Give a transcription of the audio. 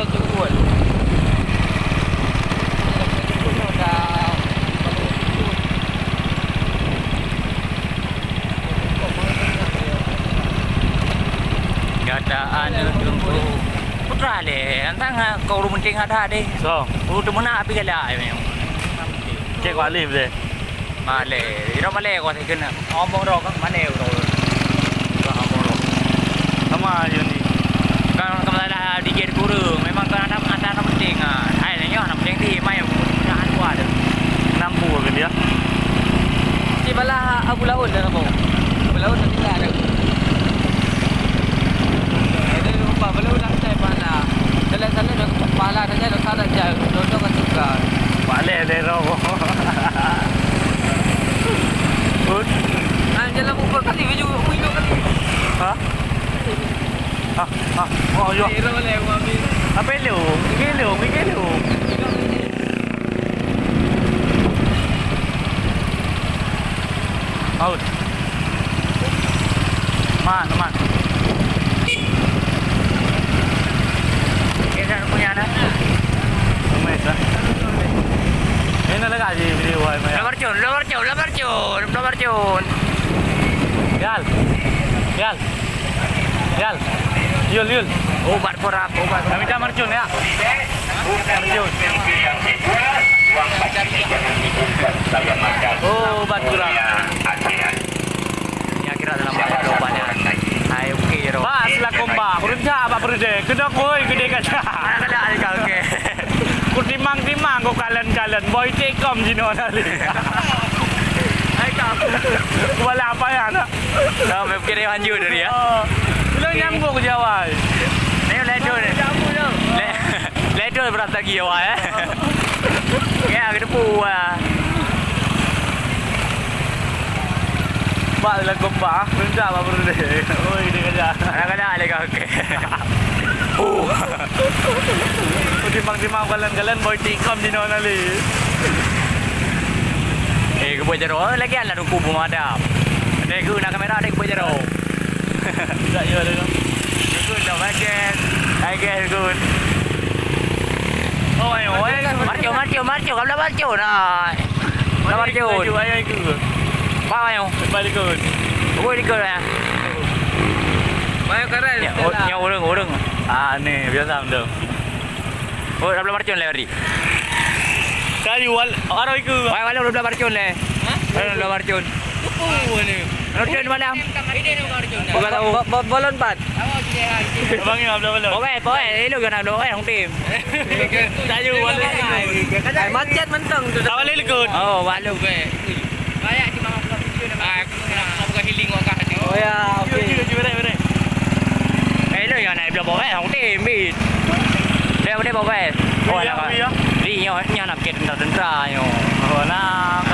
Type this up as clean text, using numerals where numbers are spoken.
cukup. Keadaan untuk putra le, antang kau rumah tinggal ada deh. So, Untuk mana api kala memang. cek wali deh. Male, iro male ko sa kena. Omong ro kang male ro. Omong ro. Sama yun ni. Kan kamala di gate guru, memang kan anak penting ah. Hai nyo anak penting di mai penggunaan ku ada. Nampu ke dia. Si bala Abu Laut dah ko. Abu Laut nanti tak ada. Ada lupa bala ulang cai pala. Jalan-jalan dah pala dah jalan salah jauh. Dodo kan suka. Wali deh ro. Good. Jalan buka kali baju kali. Ha? Ha? Ha? Oh, yo. Iro le mami. Apa lu? Miguel lu. Out. Man. Kita punya anak. Mesa. Ini lagi aja video ay maya. Lebar cun. Yal. Yul. Obat korap. Kami dah marcun ya. Marcun. Oh, baturang. Ya kira dalam bahasa obatnya. Ayo oke ro. Ba, sila komba. Kurun siya, ba perde. Kedok boy, gede ka siya. Kada ada oke. Kutimang ko kalan. Boy tekom jino nali. Hai kau. Wala pa yan. Dah memikir anju dari ya. Belum nyambung ke Jawa. Ni ledo ni. Ledo berat lagi ya wah. Ya kita puas. Ba, sila komba. Kurun siya, ba perde. Oh, gede ka siya. Kada ada oke. Kutimang kalan. Boy tekom jino nali. Kebuat jero lagi ala ruku bumadap. Dek guna kamera dek kebuat jero. Tak ya dah. Good dah baget. I get good. Oh, ayo. Marcio, kabla marcio na. Marcio. Ayo ikut. Ba ayo. Balik ikut. Oi dikor ya. Bayo keren. Nya urang. Ah, ni biasa dong. Oh, kabla marcio le bari. Kali wal araw ikut. Bayo wala kabla marcio le. Kabla marcio. Oh, ni. Marcio malam. Ini nak marjo. Bukan tahu. Bolon pat. Awak sudah Abang ni abang belum. Poe, ilo gana do hong tim. Tayu wal. Ai macet menteng tu. Awal ikut. Oh, walu ke. Banyak di mana pula video nak. Nak buka healing wakah ni. Oh ya, okey. Betul. Ilo yang naik bila bawa hong tim bit. Dia bawa. Oh, nak. Ni nyo nak ket tentera yo. Oh, nak.